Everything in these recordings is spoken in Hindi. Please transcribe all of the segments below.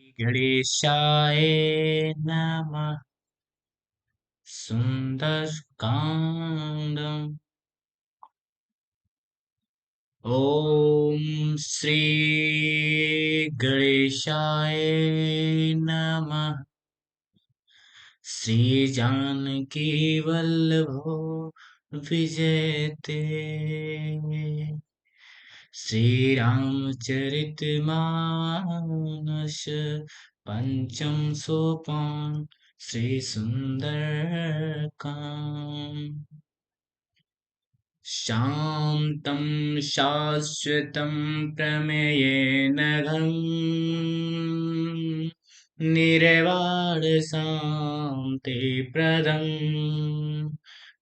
गणेशाय नमः। सुन्दरकाण्डम्। ॐ श्री गणेशाय नमः। श्री जानकी वल्लभो विजयते। श्री रामचरितमानस पंचम सोपान श्री सुंदरकांड। शान्तं शाश्वतं प्रमेयेन घम् निर्वाणशान्तिप्रदम्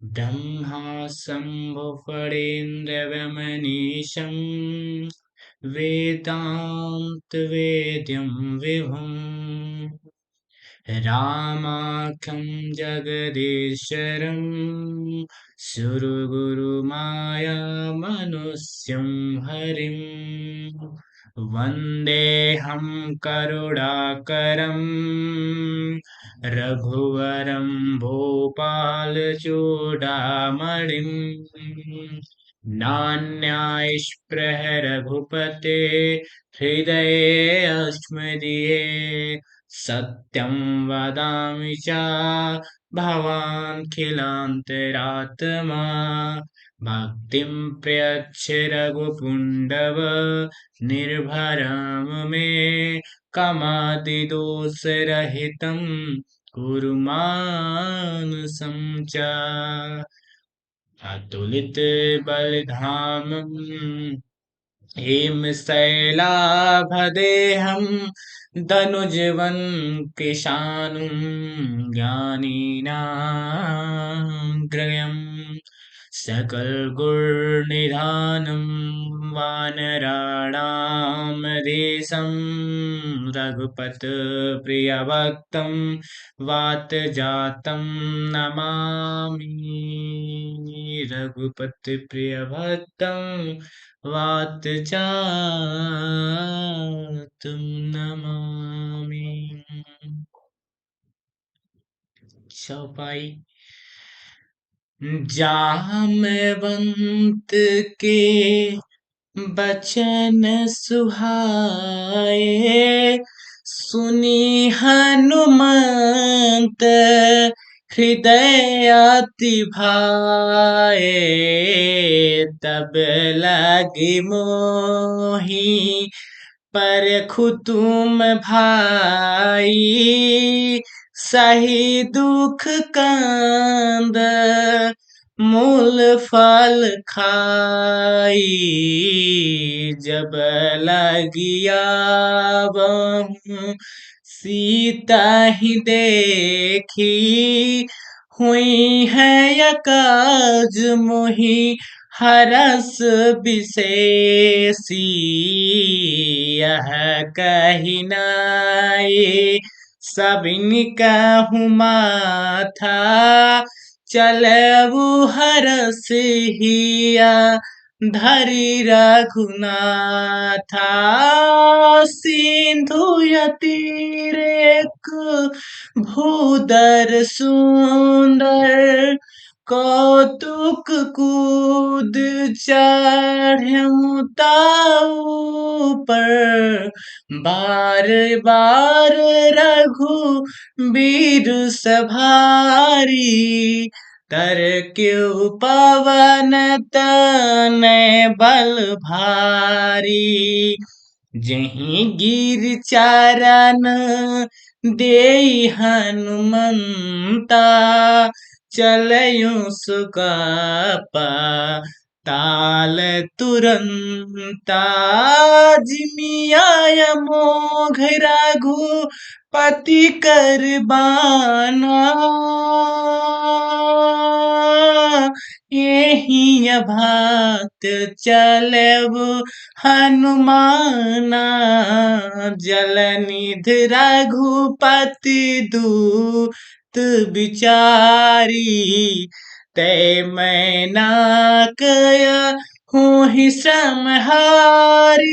ब्रह्मा शम्भुफणीन्द्रवमनीशम् वेदान्तवेद्यं विभुम् रामाख्यं जगदीश्वरं सुरगुरुमायामनुष्यं हरिं वन्देऽहं करुणाकरं रघुवरं भूपालचूडामणिं नान्यायस्पृह रघुपते हृदये अस्मदीये सत्यं वदामि च भवान् खिलान्तरात्मा भक्तिं प्रयच्छ रघुपुण्डव निर्भरं मे कमादिदोषरहितं कुरु मानसं च अतुलितबलधामं हेमशैलाभदेहं दनुजवन् कृशानुं ज्ञानिनां सकलगुणनिधानं वानराणामधीशं रघुपतिप्रियभक्तं वातजातं नमामि। रघुपतिप्रियभक्तं वातजातं नमामि। चौपाई। जामवंत के बचन सुहाए सुनी हनुमंत हृदय अति भाए तब लगी मोही परखु तुम भाई सही दुख कंद मूल फल खाई जब लगिया बहु सीता ही देखी हुई है यकाज मोहि हरस विशेषी यह कही नाये सबिन कहूँ माथा चलऊ हरस हिया धरि रघुनाथा सिंधु यतिरेक भूधर सुंदर कौतुक कूद चढ़्यु ताऊ पर बार बार रघुबीर सभारी तरक्यु पवन तनय बल भारी जहीं गिर चारन देई हनुमंता चलयूं सुकापा ताल तुरंता जिमिया मोघ रघुपति कर बाना यही भक्त चलब हनुमाना जलनिध रघुपति दूत बिचारी तय मैना कय हूँ ही श्रमहारी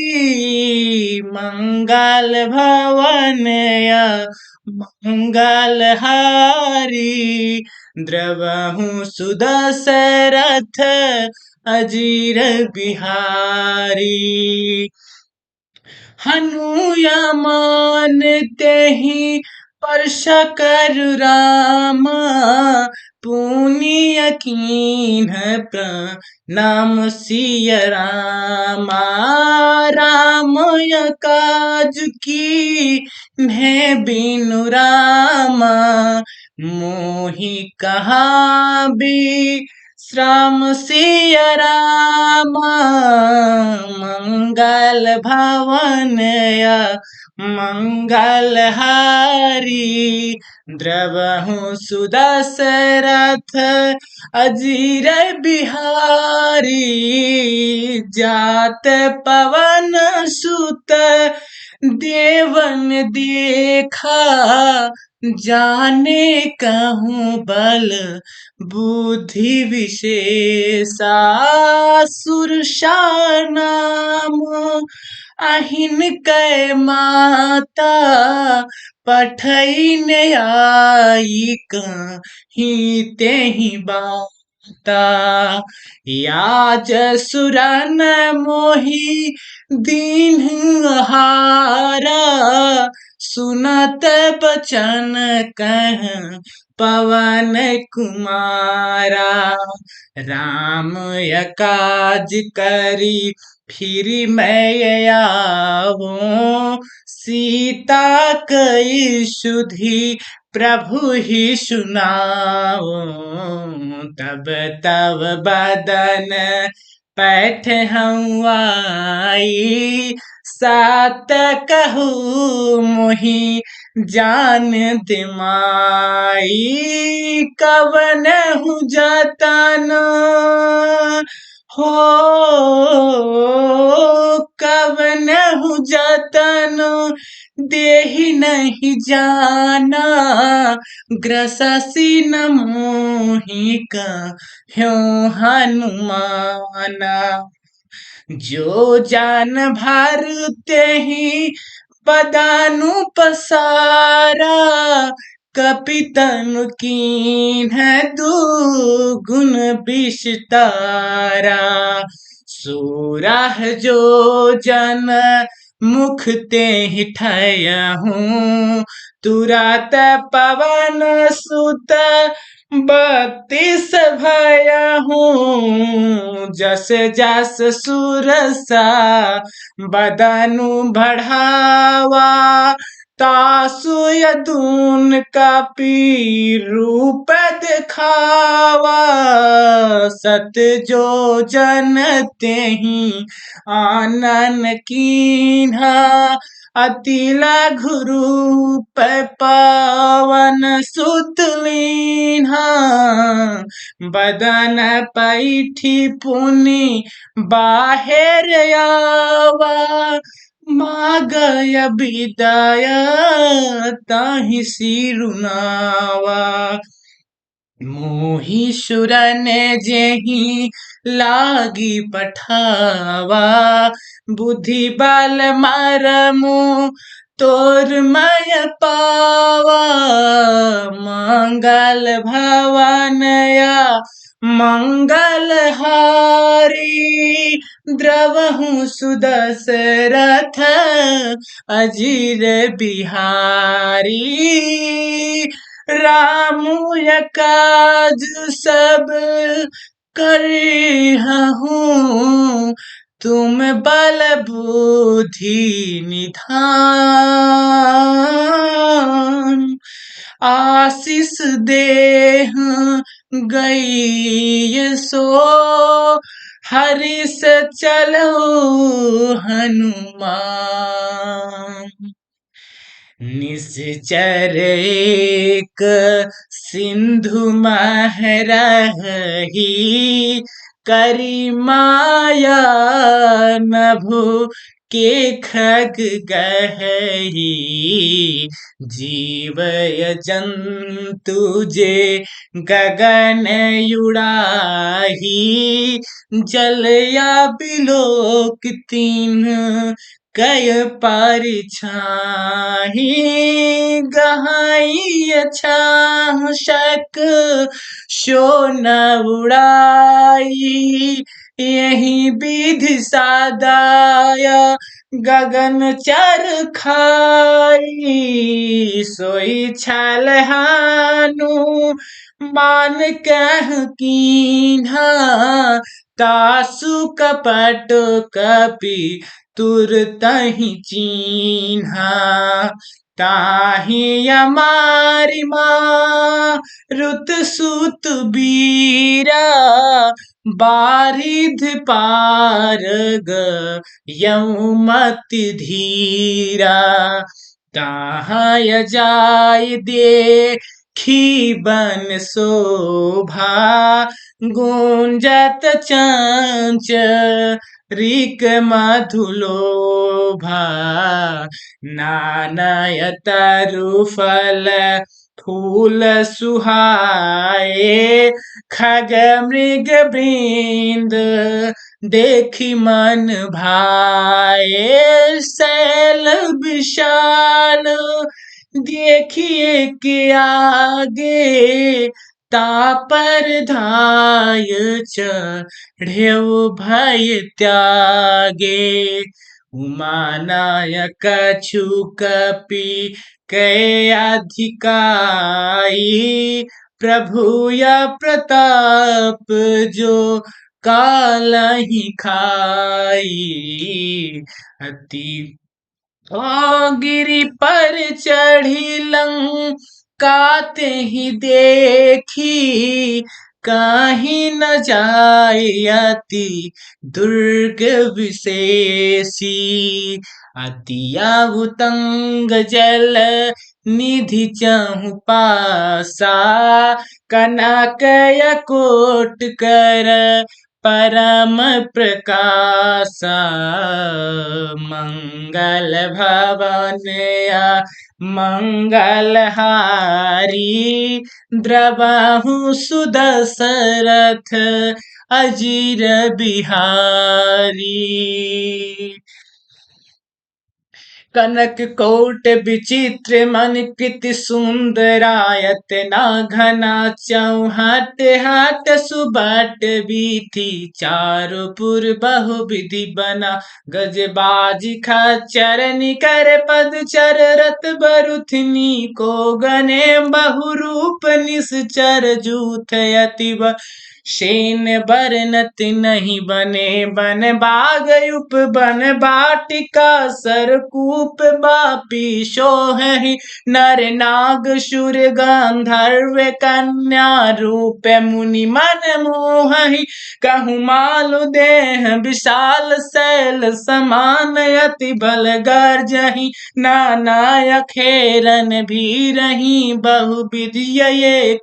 मंगल भवन या मंगल हारी द्रवहूँ सुदशरथ अजीर बिहारी हनुमान तेहि परश करु रामा पुनिय कीन्ह प्रणाम सिय रामा रामय काज की है बिनु रामा मोहि कहाँ भी श्राम सिय रामा मंगल भवन या मंगल हारी द्रवहूँ सुदशरथ अजीर बिहारी जात पवन सुत देवन देखा जाने कहूँ बल बुद्धि विशेषा सुरसा नाम अहिन कै माता पठैन आई कहीं तेहि बाता याज सुरन मोहि दीन्ह हारा सुनत बचन कह पवन कुमारा राम य काज करी फिर मैं आवूं सीता कई सुधि प्रभु ही सुनाओ तब तब बदन पैठ हम आई सात कहूँ मोहि जान दिमाई कवन हूँ जतन हो कवन हूँ जतन देहि नहीं जाना ग्रससी न मोहि कहूँ हनुमाना जो जान भर तेहि बदानु पसारा कपितनु कीन्ह दुगुन विस्तारा सूरह जो जन मुख तेहि ठयहूँ तुरत पवन सुत बत्तीस भयहूँ जस जस सुरसा बदनु बढ़ावा तासु यदून कपि रूप दिखावा सत जो जन तेहि आनन कीन्हा अति लघु रूप पावन सुत लीन्हा बदन पैठी पुनि बाहेर आवा मागय विदाय ताहि सिरुनावा मोहि सुरन जेहि लागी पठावा बुद्धि बल मरमु तोर मय पावा मंगल भवनया मंगल हारी द्रवहूँ सुदशरथ अजीर बिहारी रामु य काज सब करिहूँ तुम बल बुद्धि निधान आशीष देह गई सो हरिष चलो हनुमान निश्चर एक सिंधु महरही करी माया नभु के खग गहरी, जीवय जंतु जे गगन उड़ाही, जल या बिलोक तीन कय परिछाही, गहाई छाह शक शो न उड़ाई, यही विधि सादाय गगन चर खाई, सोई छल हानु मान कह कीन्हा, तासु कपट कपि तुरतहि चीन्हा, ताहि यमारि मारुत सुत बीरा, बारिध पारग यौमति धीरा, ताहाय जाय देखी बन शोभा, गुंजत चंचरिक मधुलोभा, नानय तरु फल फूल सुहाए, खग मृग वृंद देखी मन भाए, शैल विशाल देखिए के आगे, तापर धाय चढ़ेउ भय त्यागे, उमानायक कछु कपि कै अधिकाई, प्रभु या प्रताप जो कालहि खाई, अति गिरि पर चढ़ी लंका ही देखी, कहीं न जाय अति दुर्ग विशेषी, अति उतंग जल निधि चहु पासा, कनक यकोट कर परम प्रकाशा, मंगल भवन मंगल हारी, द्रवहु सुदशरथ अजीर बिहारी, कनक कोट विचित्र मन कृति सुंदरायत, ना घना चौहट हाट सुबट बीथी, चारुपुर बहु विधि बना, गजबाजी खच्चर निकर पदचर, रत बरुथनी को गने बहु रूप निश्चर, जूथ अतिव शेन बरनत नहीं बने, बन बाग उप बन बाटिका, सरकूप बापी सोहि, नर नाग सुर गंधर्व कन्या, रूप मुनि मन मोहि, कहु मालु देह विशाल शैल समान, अति बल गर्जहि नाना अखेरन भीरहि, बहु विधि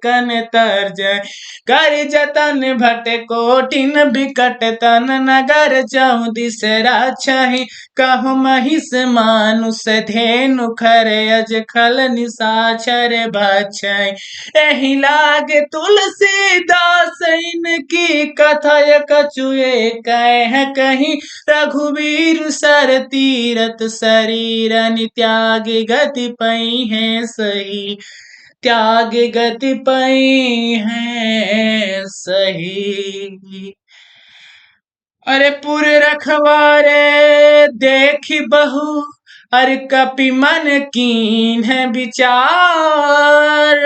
कन तर्जय, कर जतन भट कोटिन बिकट तन, नगर चौदिस राछहि, कहु महिष मानुष धेनु खर अज खल निशाचर भक्षय, एहि लागे तुलसीदास इनकी कथय कछु कह कहीं, रघुवीर सर तीरथ शरीर त्याग गति पई है सही, त्याग गति पई है सही, अरे पुर रखवारे देखी बहु, अरे कपि मन कीन है विचार,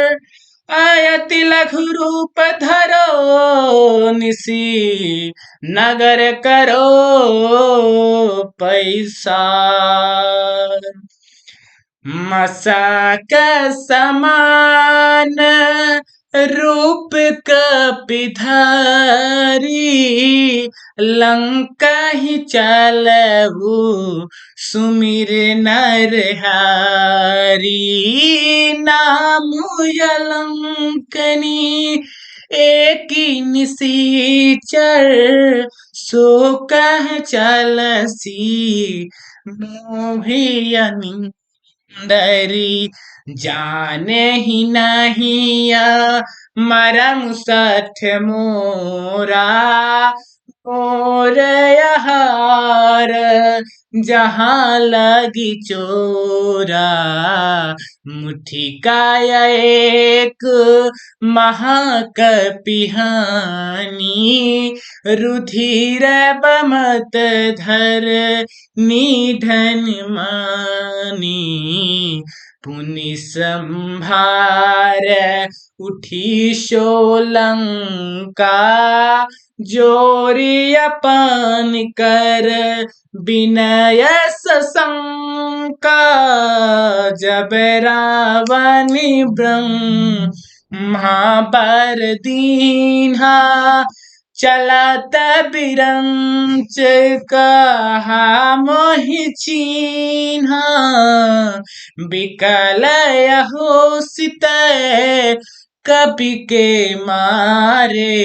अयति लघु रूप धरो निसी, नगर करो पैसा, मसक समान रूप कपि धरी, लंका ही चलहु सुमिर नर हरि, नाम यलंकनी एकी निसीचर, सो कह चलसी मोहि अनिंदरी जाने ही नहीं मरम सठ मोरा और यार जहाँ लगी चोरा मुट्ठी का एक महाकपिहानी रुधिर बमत धर निधन मानी पुनि संभार उठी शोलंका जोरी अपन कर विनय सशंका जब रावण ब्रह्मावर दीन्हा चलत बिरंच कहा मोहि चीन्हा विकल होसित कपि के मारे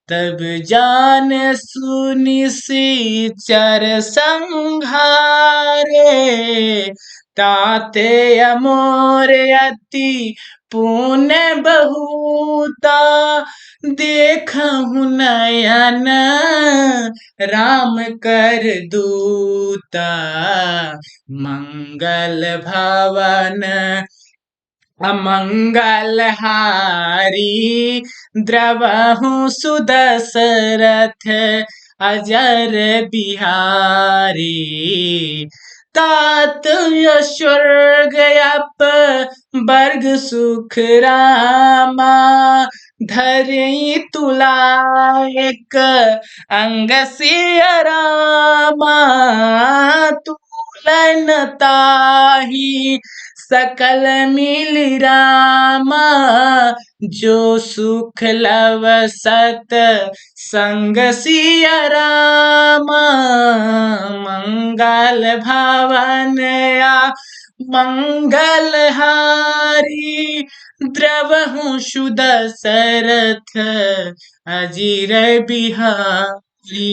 तब जान सुनि चर संहारे ताते अमोर अति पुण्य बहुता देखहु नयन राम कर दूता मंगल भवन अमंगल हारी द्रवहु सुदशरथ अजर बिहारी तात स्वर्ग अप वर्ग सुख रामा धरि तुला एक अंग सिय रामा तुलन ताही सकल मिल रामा जो सुख लव सत संग सिय रामा मंगल भवन मंगल हारी द्रवहु सुदशरथ अजीर बिहारी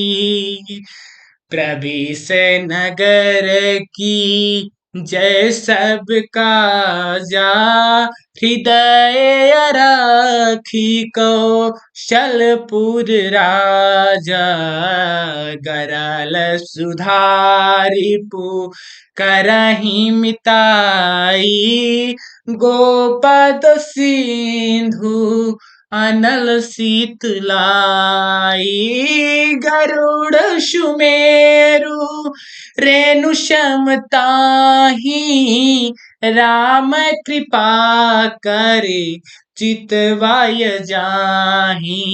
प्रवेश नगर की जय सब काजा हृदय राखी कौशलपुर राजा गरल सुधारी करहि मिताई गोपद सिंधु अनल शीतलाई गरुड़ सुमेरु रेणु समताही राम कृपा करे चितवाय जाही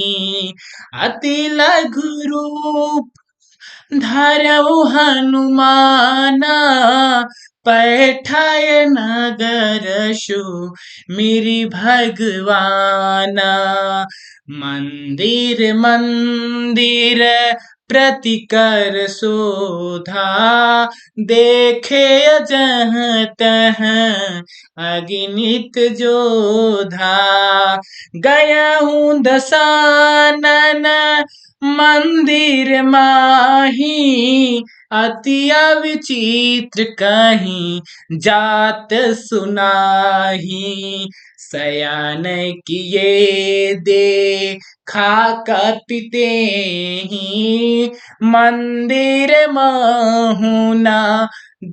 अति लघु रूप धरऊ हनुमाना पैठाय नगर शो मेरी भगवाना मंदिर मंदिर प्रतिकर शोधा देखे जह तह अगिनित जोधा गया हूँ दसानन मंदिर माही अति विचित्र कहीं जात सुनाही शयन किए दे खाकपिते ही मंदिर महुना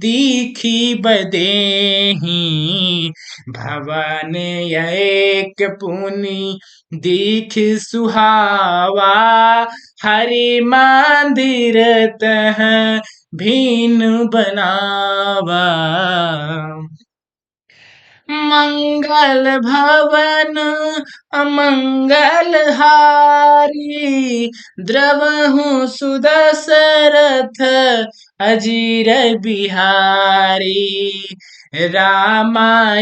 दीखी बदेही भवन एक पुनि दीख सुहावा हरि मंदिर तह भीन बनावा मंगल भवन अमंगल हारी द्रवहु सुदशरथ अजीर बिहारी रामायुधयंकित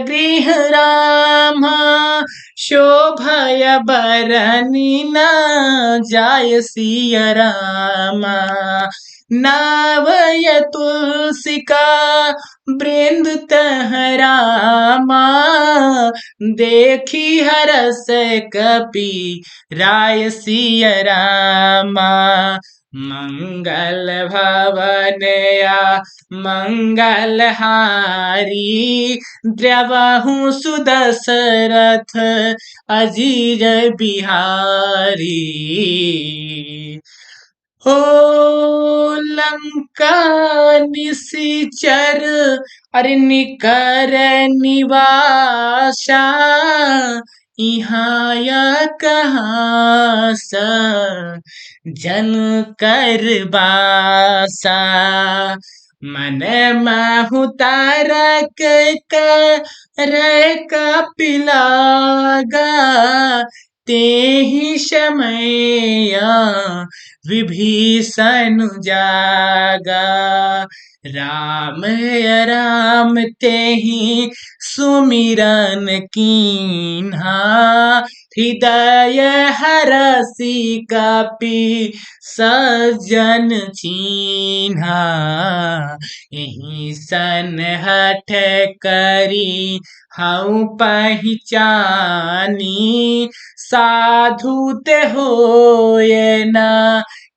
गृह रामा शोभय बरनी न जाय सिय रामा नावय तुलसिका वृंद तह रामा देखी हरस कपि राय सिय रामा मंगल भवनया मंगलहारी द्रवहु सुदशरथ अजीर बिहारी। हो लंका निशिचर अरे निकर निवासा यहाँ या कहाँ सा जन कर बासा। मन महु तारक कर कपिलागा तेहि समय विभीषण जागा। राम राम तेहि सुमिरन कीन्हा हृदय हरषि कपि सज्जन चीन्हा। यही सन हठ करी हऊँ पहचानी साधु ते होए न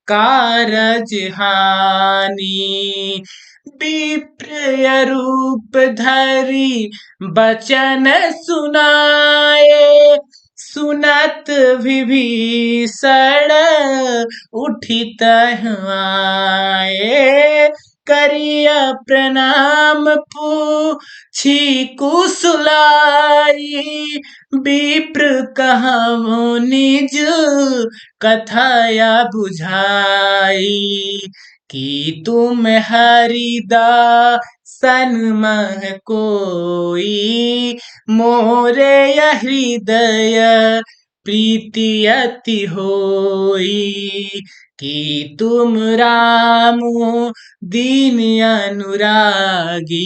कारज हानि। विप्र रूप धरि बचन सुनाए सुनत विभीषण उठित आए। करिया प्रणाम पूछी कुशलाई विप्र कहु निज कथया बुझाई। कि तुम हरिदासन मह कोई मोरे यह हृदय प्रीति अति होई। कि तुम रामु दीन अनुरागी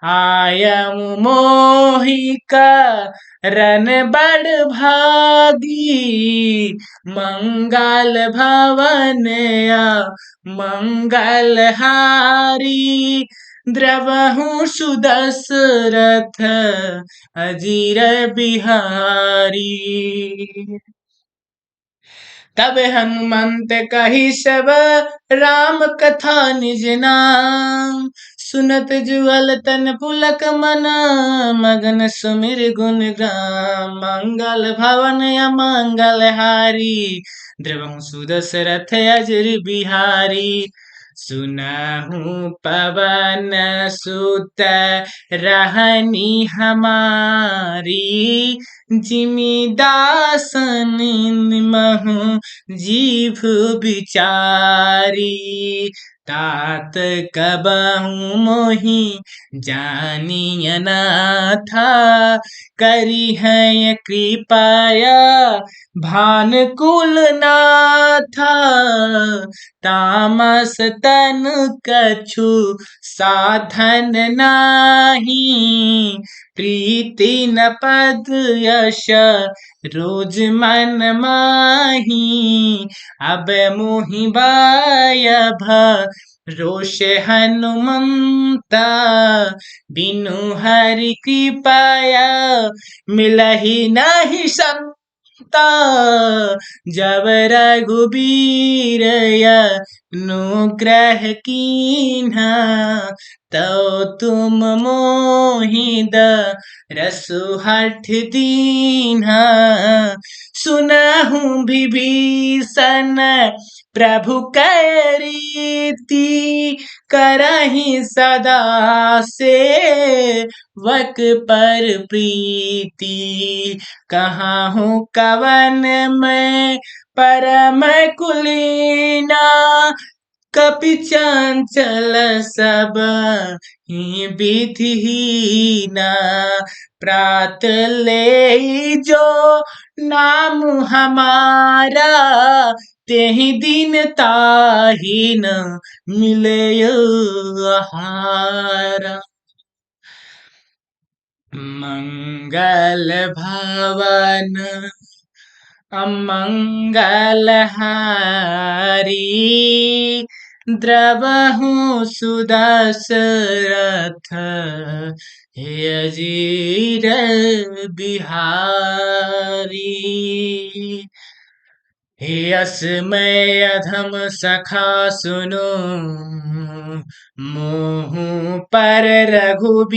आयम मोहि करन बड़ भागी। मंगल भवन मंगलहारी द्रवहु सुदशरथ अजीर बिहारी। तब हनुमंत कही सब राम कथा निज नाम। सुनत जुगल तन पुलक मना मगन सुमिर गुण गाम। मंगल भवन अमंगल हारी द्रवहु सुदशरथ अजर बिहारी। सुनहु पवन सुत रहनी हमारी जिमि दासन महु जीभ बिचारी। तात कबहु मोहि जानिय नाथा करिहै कृपया भानुकुल नाथा। तामस तन कछु साधन नाही प्रीति न पद यश रोज मन माही। अब मोहि बाय रोष हनुमंता बिनु हरि कृपया मिलहि नहीं संता। जब रघुबीर अनुग्रह कीन्हा तो तुम मोहि दरसु हठ दीन्हा। सुनहु विभीषण प्रभु कै रीति करहि सदा सेवक पर प्रीति। कहाहु कवन मैं परम कुलीना कपि चंचल सब ही विधिहीना। प्रात ले जो नाम हमारा तेहि दिन ताहि न मिले आहारा। मंगल भवन अमंगल हारी द्रवहु सुदशरथ अजीर बिहारी। हे असमय अधम सखा सुनो, मोहू पर रघुबीर,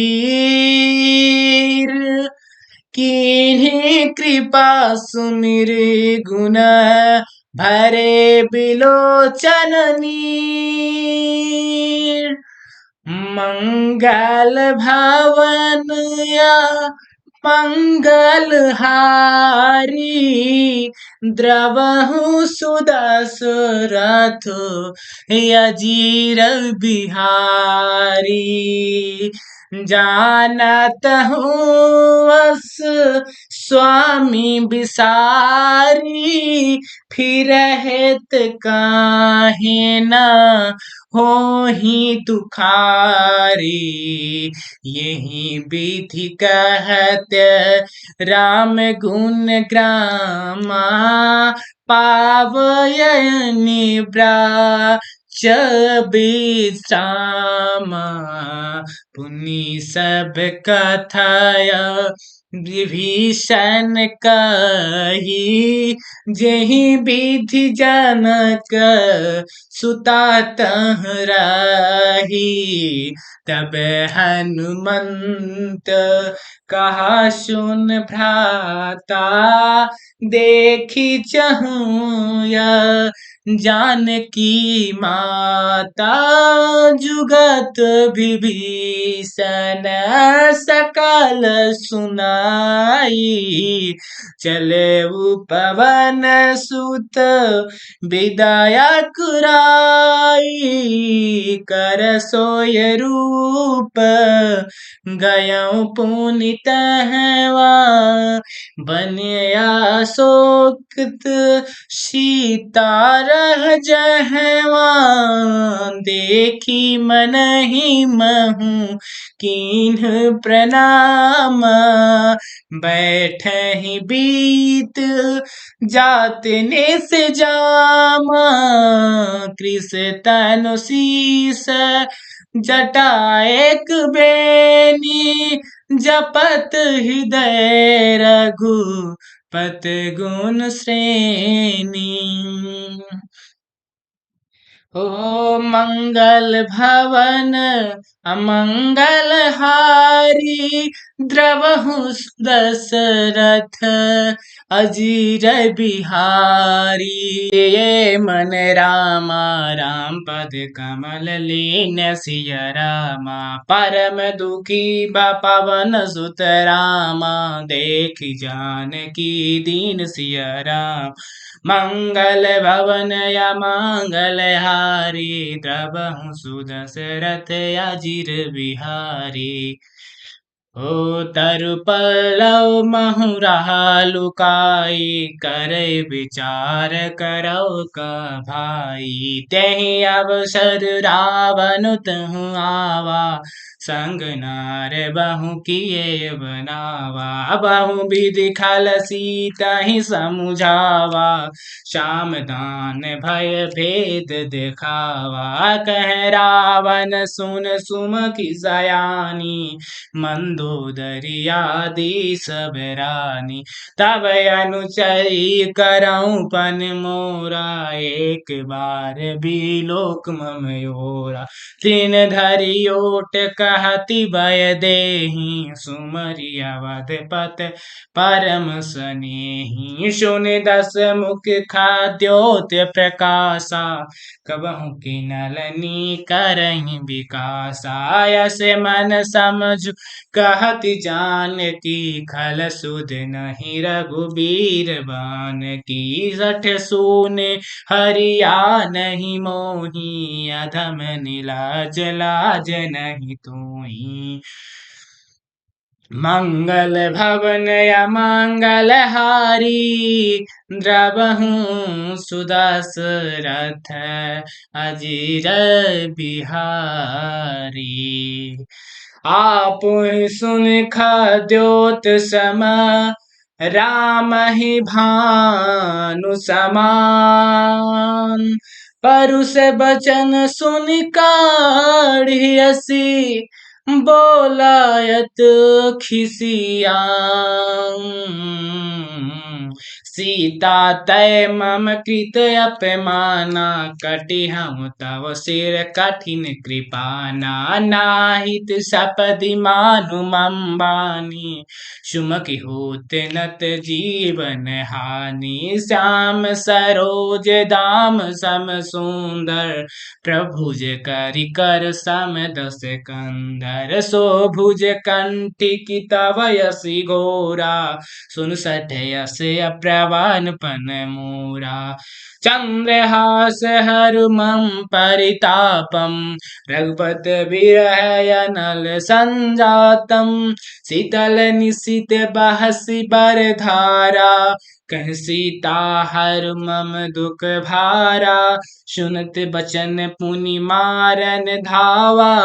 कीन्ही कृपा सुमिर गुण, भरे बिलोचन नीर। मंगल भवन या मंगल हारी, द्रवहु सुदशरथ अजीर बिहारी। जानत हूँ अस स्वामी बिसारी, फिरहित काहे न होहि तुखारी। यही विधि कहत राम गुण ग्रामा, पावयनि ब्राच विश्रामा। पुनि सब कथय विभीषण कही, जेहि विधि जनक सुता तह रही। तब हनुमंत कहा सुन भ्राता, देखी चहूँ यह जानकी माता। जुगत विभीषण सकल सुनाई, चले पवन सुत विदायक राई। कर सोय रूप गयऊँ पुनि तहवा, बनिया शोकत सीता रह जहवा। देखी मनहि महु कीन्ह प्रणाम, बैठहि बीत जात निस जामा। कृष तनु शीस जटा एक बेनी, जपत हृदय रघुपत गुण श्रेणी। हो मंगल भवन अमंगल हारी, द्रवहु दशरथ अजीर बिहारी। ये मन रामा राम पद कमल लीन सिय रामा, परम दुखी पवन सुत रामा। देखि जानकी दीन सिय राम, मंगल भवन या मंगल हारी, द्रवहु सुदशरथ अजीर बिहारी। हो तरु पल्लव महु रहा लुकाई, करे विचार करौ का भाई। तेहि अवसर रावण तहु आवा, संग नार बहु किए बनावा। बहु विधि खल सीता ही समुझावा, श्याम दान भय भेद दिखावा। कह रावण सुन सुमति सयानी, मंदोदरी आदि सब रानी। तब अनुचरी करऊँ पन मोरा, एक बार बिलोक मम ओरा। तीन धरि ओट कहती भय देहि, सुमरि अवधपत परम सनेहि। सुनि दस मुख खाद्योत प्रकाशा, कबहु किनलनि करहिं विकासा। यस मन समझु कहति जानकी, खल सुध नहीं रघुबीर बानकी। सठ सूने हरिया नहीं मोही, अधम निलाज लाज नहीं तोही। मंगल भवन या मंगल हारी, द्रवहु सुदशरथ अजीर बिहारी। आपुहि सुनि खद्योत सम, राम ही भानु समान। परुष बचन सुनि काढ़ी हँसी, बोलायत खिसियां। सीता तय मम कृत अपमाना, कटि हम तव सिर कठिन कृपाना। नाहित सपदि मानु मम बानी, सुमति होत नत जीवन हानि। श्याम सरोज दाम सम सुंदर, प्रभुज करि कर सम दस कंधर। सो भुज कंठी तव यसी घोरा, सुन सठ यस अप्रवान पन मोरा। चंद्रहास हरु मम परितापम, रघुपत विरह अनल संजातम। शीतल निशित बहसि बर धारा, कह सीता हर मम दुख भारा। सुनत बचन पुनि मारन धावा,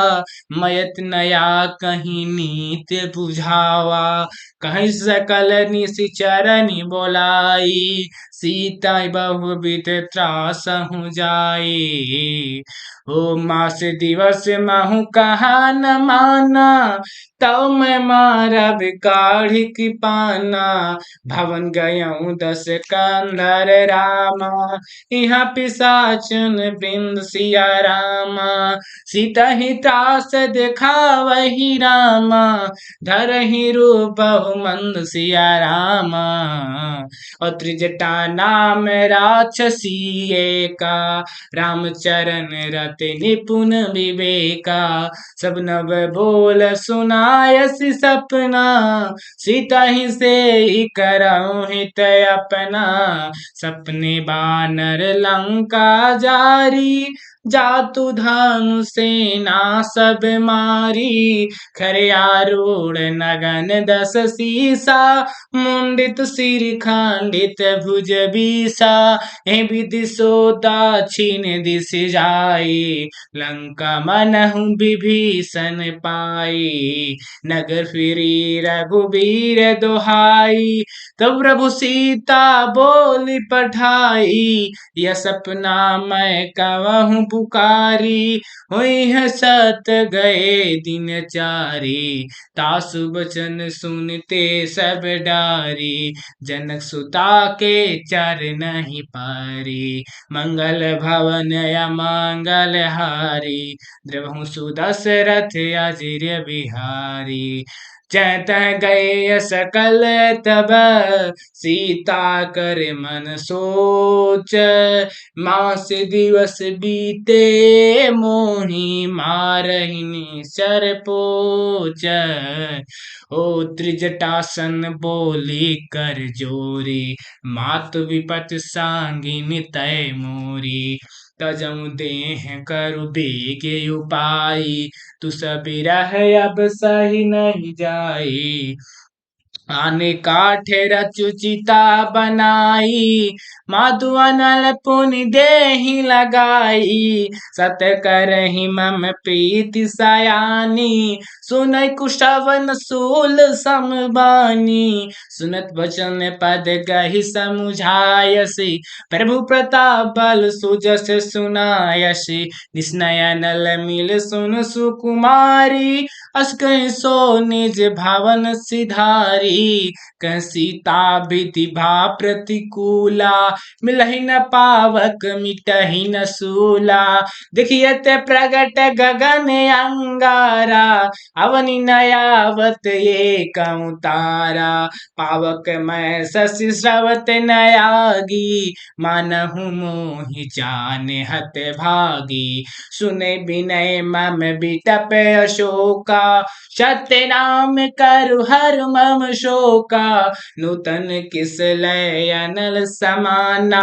मयत नया कहीं नीत बुझावा। कहीं सकल निशिचरनि बोलाई, सीता बहुविध त्रासहु जाई। ओ मास दिवस महु कहा न माना, तव मैं मारब काढ़ी कृपाना। भवन गयऊँ दस कंधर रामा, यहाँ पिशाचन वृंद सिया रामा। सीता ही त्रास दिखावही रामा, धरहि रूप बहुमंद सिया रामा। और त्रिजटा नाम राक्षसी एका, रामचरण रति निपुण विवेका। सब नव बोल सुनायसि सपना, सीता ही से ही करऊँ हित अपना। सपने बानर लंका जारी, जातु धानु सेना सब मारी। खरे आरूढ़ नगन दस सीसा, मुंडित सिर खंडित भुज बीसा। ए विधि सो दक्षिण दिश जाई, लंका मनहु विभीषण पाई। नगर फिरी रघुबीर दोहाई, तब प्रभु सीता बोली पठाई। यह सपना मैं कवहूँ पुकारी, हुई है सत गए दिन चारी। तासु बचन सुनते सब डारी, जनक सुता के चरण ही पारी। मंगल भवन अमंगल हारी, द्रवहु सुदशरथ अजिर बिहारी। जहाँ तहाँ गए सकल तब, सीता कर मन सोच। मास दिवस बीते मोहि मारहि निसर पोच। ओ त्रिजटासन बोली कर जोरी, मातु विपत सांगिनी तय मोरी। तजऊ देह करु बेग उपाई, तु सबीरह अब सही नहीं जाई। आने काठे रचु चिता बनाई, माधु अनल पुनि देहि लगाई। सत करहि मम प्रीति सयानी, सुनय कुशवन सूल समबानी। सुनत वचन पद गहि समुझायसि, प्रभु प्रताप बल सुजस सुनायसि। निस्नय नल मिल सुन सुकुमारी, अस कहि सो निज भवन सिधारी। कह सीता विधि भा प्रतिकूला, मिलहि न पावक मिटहि न सूला। देखियत प्रगट गगन अंगारा, अवनि नयावत एकं तारा। पावक मैं शशि स्रवत नयागी, मानहु मोहि जाने हत भागी। सुने विनय मम बिटप अशोका, सत्य नाम करु हर मम शोका। नूतन किस लय अनल समाना,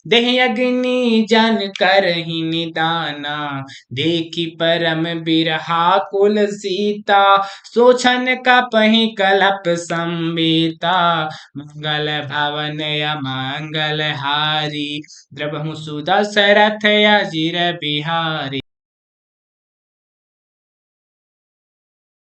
देह अग्नि जन करहि निदाना। देखी परम बिरहा कुल सीता, सोचन कपहि कलप संबीता। मंगल भवन अमंगल हारी, द्रवहु सुदशरथ अजिर बिहारी।